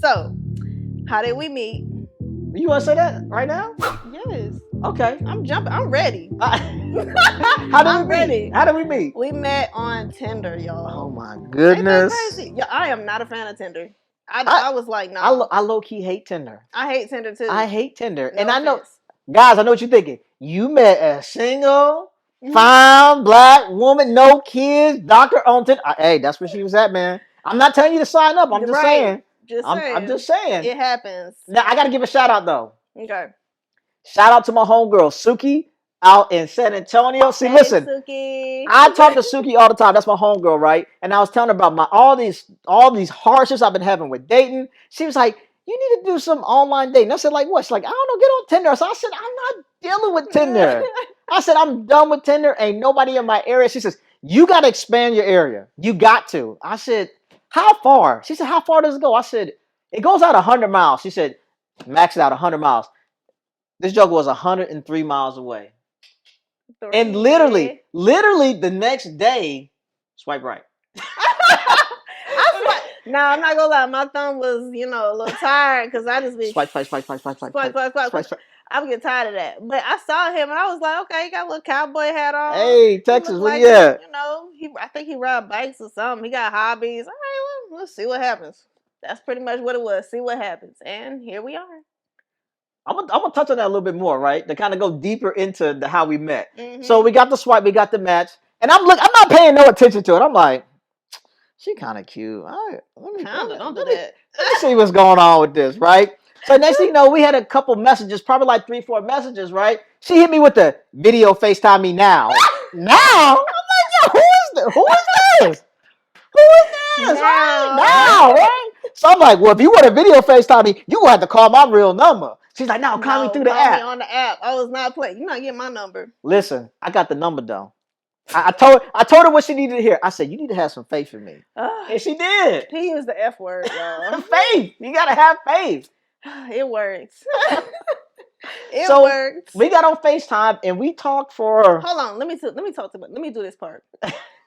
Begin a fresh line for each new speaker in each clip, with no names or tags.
So, how did we meet?
You want to say that right now?
Yes.
Okay.
I'm jumping. I'm ready.
How did we meet?
Ready.
How did we meet?
We met on Tinder, y'all.
Oh my
Ain't that
goodness.
crazy? Yeah, I am not a fan of Tinder. I was like, no.
I low key hate Tinder.
I hate Tinder too.
I hate Tinder.
No
And I know,
offense.
guys, I know what you're thinking. You met a single,
Mhm.
fine, black woman, no kids, doctor on Tinder. Hey, that's where she was at, man. I'm not telling you to sign up. I'm just
Right.
saying.
Just
I'm
saying.
just saying.
It happens.
Now, I got to give a shout out, though.
Okay.
Shout out to my homegirl, Suki, out in San Antonio. See,
Hey,
listen.
Suki.
I talk to Suki all the time. That's my homegirl, right? And I was telling her about all these hardships I've been having with dating. She was like, "You need to do some online dating." I said, "Like what?" She's like, "I don't know, get on Tinder." So I said, "I'm not dealing with Tinder." I said, "I'm done with Tinder. Ain't nobody in my area." She says, "You got to expand your area. You got to." I said, "How far?" She said, "How far does it go?" I said, "It goes out 100 miles." She said, "Max it out 100 miles." This joke was 103 miles away. And literally the next day, swipe right.
No, I'm not gonna lie. My thumb was, a little tired because I just be
swipe.
I would get tired of that. But I saw him and I was like, okay, he got a little cowboy hat on.
Hey, Texas, where
like
you at?
I think he ride bikes or something. He got hobbies. All right, well, let's see what happens. That's pretty much what it was. See what happens. And here we are.
I'm gonna touch on that a little bit more, right? To kind of go deeper into how we met.
Mm-hmm.
So we got the swipe, we got the match, and I'm not paying no attention to it. I'm like, she kind of cute. Let me see what's going on with this, right? So next thing you know, we had a couple messages, probably like 3-4 messages, right? She hit me with the video FaceTime me now. Now? I'm like, yo, who is this? Who is this? Now, right? So I'm like, well, if you want a video FaceTime me, you gonna have to call my real number. She's like, no, call me through the app.
Me on the app. I was not playing. You're not getting my number.
Listen, I got the number though. I told her what she needed to hear. I said, you need to have some faith in me. And she did.
He used the F word, y'all.
Faith. You gotta have faith.
It works. It
so
works.
We got on FaceTime and we talked for.
Hold on, let me talk to. Let me do this part.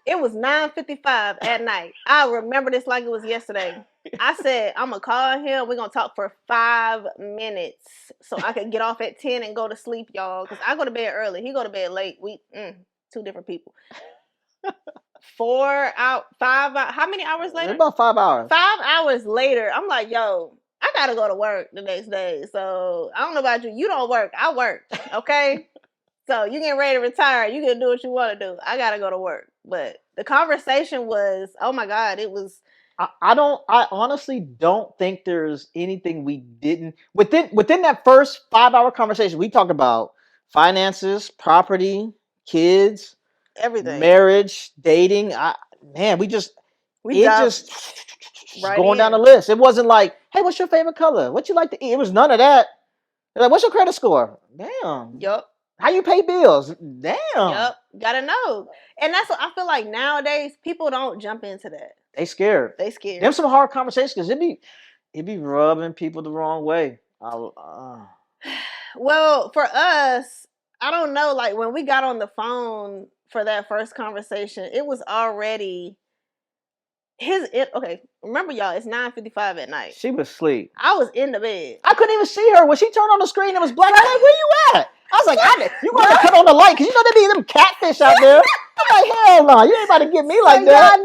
It was 9:55 at night. I remember this like it was yesterday. I said I'm gonna call him. We're gonna talk for 5 minutes so I could get off at 10 and go to sleep, y'all. Because I go to bed early. He go to bed late. We two different people. 4 out 5. How many hours later?
About 5 hours.
5 hours later, I'm like, yo, I gotta go to work the next day. So I don't know about you. You don't work. I work. Okay. So you getting ready to retire. You can do what you want to do. I gotta go to work. But the conversation was, oh my God, it was.
I honestly don't think there's anything we didn't within that first 5-hour conversation. We talked about finances, property, kids,
everything,
marriage, dating. We just
right
going down the list. It wasn't like, hey, what's your favorite color? What you like to eat? It was none of that. Like, what's your credit score? Damn.
Yup.
How you pay bills? Damn.
Yup. Gotta know. And that's what I feel like nowadays people don't jump into that.
They scared. There's some hard conversations because it be rubbing people the wrong way.
Well, for us, I don't know. Like when we got on the phone for that first conversation, it was already okay. Remember, y'all, it's 9:55 at night.
She was asleep.
I was in the bed.
I couldn't even see her when she turned on the screen. It was black. I'm like, where you at? I was like, you gotta cut on the light because you know they be them catfish out there. I'm like, hell no, you ain't about to get me like that.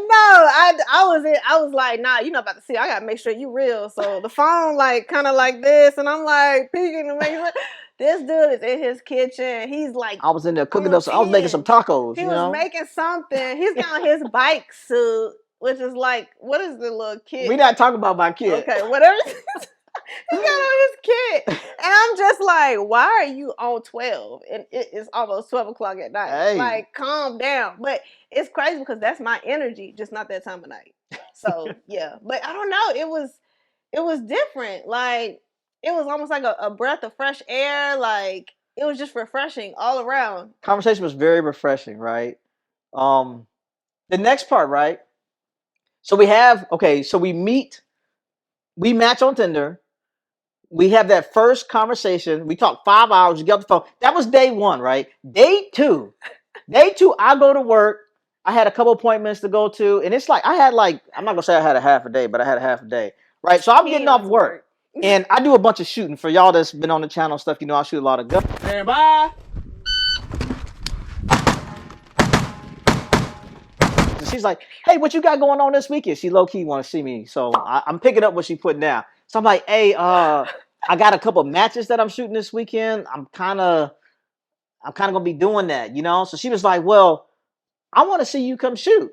I was like, nah, you're not about to see. I gotta make sure you real. So the phone like kind of like this, and I'm like peeking to make sure. This dude is in his kitchen. He's like,
I was in there cooking up. I was making some tacos.
He was making something. He's got on his bike suit, which is like, what is the little kid?
We not talking about my kid.
Okay, whatever. He got on his kid, and I'm just like, why are you on 12? And it is almost 12 o'clock at night. Hey. Like, calm down. But it's crazy because that's my energy, just not that time of night. So yeah, but I don't know. It was different. Like it was almost like a breath of fresh air. Like it was just refreshing all around.
Conversation was very refreshing, right? The next part, right? So we match on Tinder. We have that first conversation. We talk 5 hours. We get off the phone. That was day 1, right? Day 2, I go to work. I had a couple appointments to go to. And it's like, I'm not going to say I had a half a day, but I had a half a day. right? So I'm getting off work. And I do a bunch of shooting. For y'all that's been on the channel and stuff, you know I shoot a lot of guns.
Stand by.
She's like, hey, what you got going on this weekend? She low-key want to see me. So I'm picking up what she put down. So I'm like, hey, I got a couple matches that I'm shooting this weekend. I'm kind of gonna be doing that, you know? So she was like, well, I want to see you come shoot.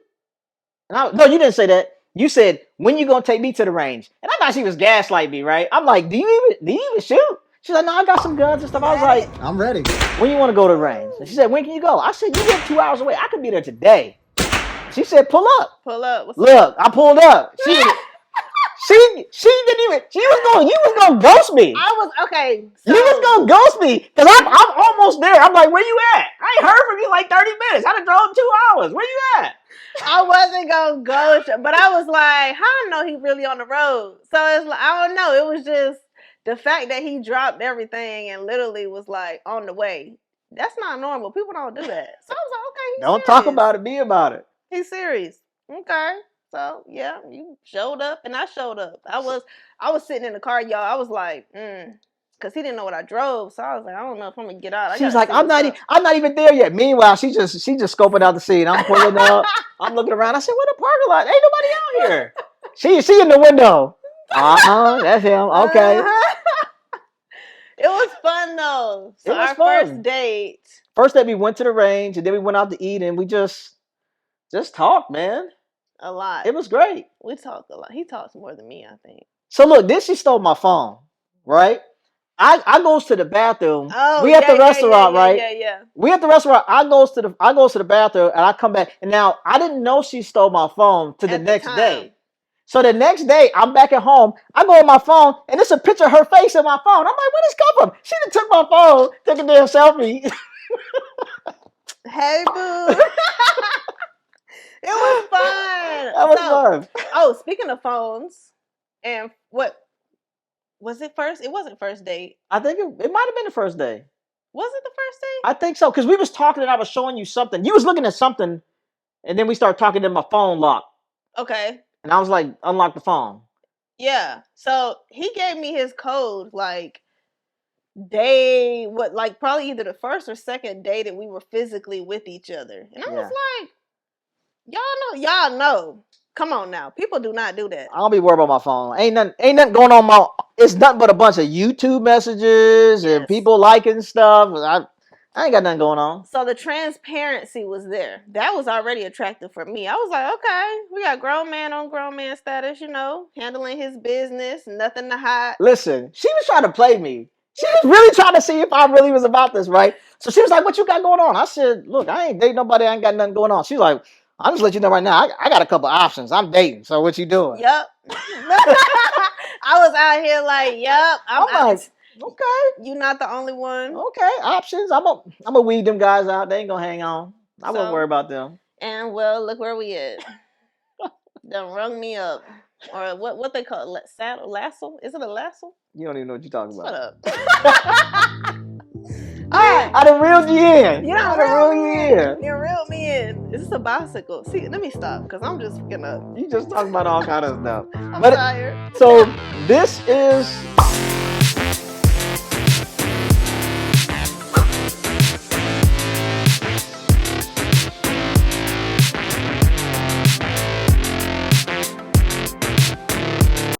And no, you didn't say that. You said, when you gonna take me to the range? And I thought she was gaslighting me, right? I'm like, do you even shoot? She's like, no, I got some guns and stuff. I was like,
I'm ready.
When you want to go to the range? And she said, when can you go? I said, you live 2 hours away. I could be there today. She said, pull up.
Pull up.
Look, I pulled up. She didn't even. You was gonna ghost me.
I was okay.
So, you was gonna ghost me because I'm almost there. I'm like, where you at? I ain't heard from you like 30 minutes. I done drove 2 hours. Where you at?
I wasn't gonna ghost, but I was like, how I know he really on the road? So it's like, I don't know. It was just the fact that he dropped everything and literally was like on the way. That's not normal. People don't do that. So I was like, okay, he's
don't
serious.
Talk about it. Be about it.
He's serious. Okay. So yeah, you showed up and I showed up. I was sitting in the car, y'all. I was like, because he didn't know what I drove. So I was like, I don't know if I'm gonna get out.
She was like, I'm not even there yet. Meanwhile, she just scoping out the scene. I'm pulling up. I'm looking around. I said, where the parking lot? Ain't nobody out here. She in the window. That's him. Okay.
It was fun though. So
it was
our
fun.
first date.
First day we went to the range and then we went out to eat and we just talked, man.
A lot.
It was great.
We talked a lot. He talks more than me, I think.
So look, then she stole my phone, right? I goes to the bathroom.
Oh,
we at the restaurant, right?
Yeah.
We at the restaurant. I goes to the bathroom and I come back. And now I didn't know she stole my phone to the next day. So the next day I'm back at home. I go on my phone and it's a picture of her face in my phone. I'm like, where this come from? She done took my phone, took a damn selfie.
Hey boo. It was fun.
That was fun.
Oh, speaking of phones, and what was it first? It wasn't first date.
I think it might have been the first day.
Was it the first date?
I think so, because we was talking and I was showing you something. You was looking at something, and then we started talking and my phone locked.
Okay.
And I was like, unlock the phone.
Yeah. So he gave me his code like probably either the first or second day that we were physically with each other. And I was like, y'all know. Come on now. People do not do that.
I don't be worried about my phone. Ain't nothing going on it's nothing but a bunch of YouTube messages and people liking stuff. I ain't got nothing going on.
So the transparency was there. That was already attractive for me. I was like, okay, we got grown man on grown man status, handling his business, nothing to hide.
Listen, she was trying to play me. She was really trying to see if I really was about this, right? So she was like, what you got going on? I said, look, I ain't dating nobody. I ain't got nothing going on. She's like, I'll just let you know right now. I got a couple options. I'm dating. So what you doing?
Yep. I was out here like, yep. I'm
like, okay.
You're not the only one.
Okay, options. I'm a weed them guys out. They ain't gonna hang on. I won't worry about them.
And well, look where we at. Done rung me up. Or what they call it? Saddle? Lasso? Is it a lasso?
You don't even know what you're talking about.
Shut up. All right.
I done reeled you in.
You done reeled me in. You reeled me in. Is this a bicycle? See, let me stop because I'm just freaking up.
You just talking about all kind of stuff.
I'm tired.
So this is